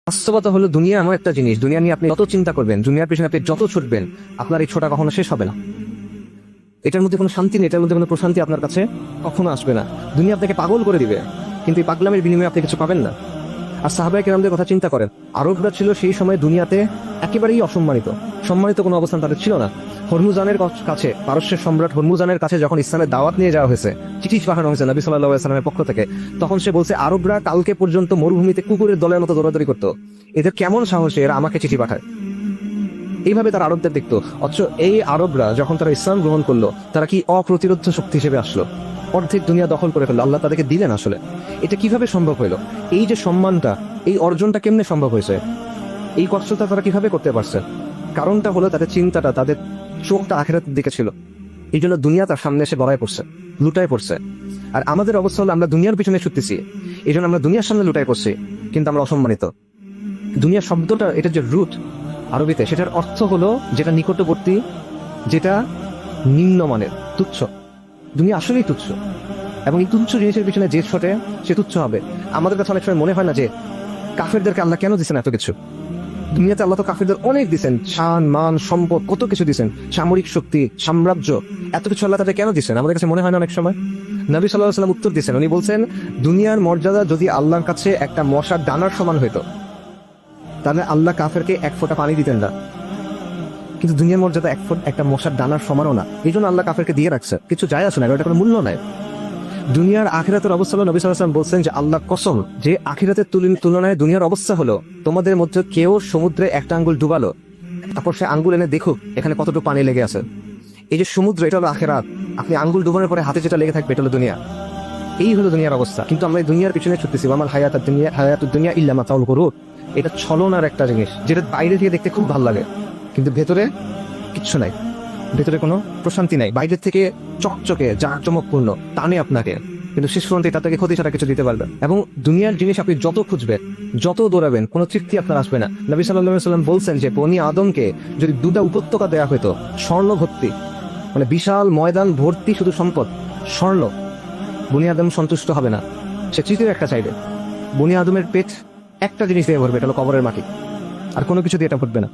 বাস্তবতা হলো দুনিয়া এমন একটা জিনিস, দুনিয়া নিয়ে আপনি যত চিন্তা করবেন, দুনিয়ার পিছনে আপনি যত ছুটবেন, আপনার এই ছোটা কখনো শেষ হবে না। এটার মধ্যে কোনো শান্তি নেই, এটার মধ্যে কোনো প্রশান্তি আপনার কাছে কখনো আসবে না। দুনিয়া আপনাকে পাগল করে দিবে, কিন্তু এই পাগলামের বিনিময়ে আপনি কিছু পাবেন না। আর সাহাবায়ে কেরামদের কথা চিন্তা করেন, আরবরা ছিল সেই সময় দুনিয়াতে একেবারেই অসম্মানিত, সম্মানিত কোনো অবস্থান তাদের ছিল না। হরমুজানের কাছে, পারস্যের সম্রাট হরমুজানের কাছে যখন ইসলামের দাওয়াত নিয়ে যাওয়া হয়েছে, চিঠি পাঠানো হয়েছে নবী সাল্লাল্লাহু আলাইহি ওয়াসাল্লামের পক্ষ থেকে, তখন সে বলছে আরবরা কালকে পর্যন্ত মরুভূমিতে কুকুরের দলের মতো দৌড়াদৌড়ি করতো, এদের কেমন সাহসে এরা আমাকে চিঠি পাঠায়। এইভাবে তারা আরবদের দেখতো। অথচ এই আরবরা যখন তারা ইসলাম গ্রহণ করলো, তারা কি অপ্রতিরোধ শক্তি হিসেবে আসলো, অর্ধেক দুনিয়া দখল করে ফেললো। আল্লাহ তাদেরকে দিলেন। আসলে এটা কিভাবে সম্ভব হইলো? এই যে সম্মানটা, এই অর্জনটা কেমনে সম্ভব হয়েছে? এই কষ্টটা তারা কিভাবে করতে পারছে? কারণটা হলো তাদের চিন্তাটা, তাদের চোখটা আখিরাতের দিকে ছিল। এই জন্য দুনিয়া তার সামনে এসে গড়ায় পড়ছে, লুটায় পড়ছে। আর আমাদের অবস্থা হলো আমরা দুনিয়ার পিছনে ছুটতেছি, এই জন্য আমরা দুনিয়ার সামনে লুটায় পড়ছি, কিন্তু আমরা অসম্মানিত। দুনিয়া শব্দটা, এটা যে রুট আরবিতে, সেটার অর্থ হলো যেটা নিকটবর্তী, যেটা নিম্নমানের, তুচ্ছ। দুনিয়া আসলেই তুচ্ছ, এবং এই তুচ্ছ জিনিসের পিছনে যে ছোটে সে তুচ্ছ হবে। আমাদের কাছে অনেক সময় মনে হয় না যে কাফেরদেরকে আল্লাহ কেন দিচ্ছেন এত কিছু? দুনিয়াতে আল্লাহ তো কাফেরদের অনেক দিচ্ছেন, শান, মান, সম্পদ, কত কিছু দিচ্ছেন, সামরিক শক্তি, সাম্রাজ্য, এত কিছু আল্লাহ তাদের কেন দিচ্ছেন? আমাদের কাছে মনে হয় না অনেক সময়? নবী সাল্লাল্লাহু আলাইহি ওয়াসাল্লাম উত্তর দিচ্ছেন, উনি বলছেন দুনিয়ার মর্যাদা যদি আল্লাহর কাছে একটা মশার ডানার সমান হইতো, তাহলে আল্লাহ কাফেরকে এক ফোঁটা পানি দিতেন না। কিন্তু দুনিয়ার মর্যাদা একটা মশার ডানার সমানও না, এই জন্য আল্লাহ কাফেরকে দিয়ে রাখছে। কিছু যায় আসে না, এটা কোনো মূল্য নাই। দুনিয়ার আখিরাতের অবস্থা হলো, নবী সাল্লাল্লাহু আলাইহি ওয়াসাল্লাম বলছেন যে আল্লাহ কসম, যে আখিরাতের তুলনায় দুনিয়ার অবস্থা হলো, তোমাদের মধ্যে কেউ সমুদ্রে একটা আঙ্গুল ডুবালো, তারপর সে আঙ্গুল এনে দেখুক এখানে কতটুকু পানি লেগে আছে। এই যে সমুদ্র, এটা হলো আখিরাত। আপনি আঙ্গুল ডুবানোর পরে হাতে যেটা লেগে থাকবে, এটা হলো দুনিয়া। এই হলো দুনিয়ার অবস্থা। কিন্তু আমরা এই দুনিয়ার পিছনে ছুটতেছি। আমার হায়াতুদ দুনিয়া ইল্লা মাতাউল গুরুর। এটা ছলনার একটা জিনিস, যেটা বাইরে থেকে দেখতে খুব ভালো লাগে, কিন্তু ভেতরে কিচ্ছু নাই, ভেতরে কোনো প্রশান্তি নাই। বাইরের থেকে চকচকে, জাঁকজমকপূর্ণ, টানে আপনাকে, কিন্তু শেষ পর্যন্ত তা থেকে ক্ষতি ছাড়া কিছু দিতে পারবে। এবং দুনিয়ার জিনিস আপনি যত খুঁজবেন, যত দৌড়াবেন, কোনো তৃপ্তি আপনার আসবে না। নবী সাল্লাল্লাহু আলাইহি ওয়াসাল্লাম বলছেন যে বনি আদমকে যদি দুটা উপত্যকা দেয়া হইতো, স্বর্ণ ভর্তি, মানে বিশাল ময়দান ভর্তি শুধু সম্পদ, স্বর্ণ, বনি আদম সন্তুষ্ট হবে না। সে তৃতীয় একটা চাইবে। বনি আদমের পেট একটা জিনিস দিয়ে ভরবে, এটা হলো কবরের মাটি, আর কোনো কিছু দিয়ে এটা ভরবে না।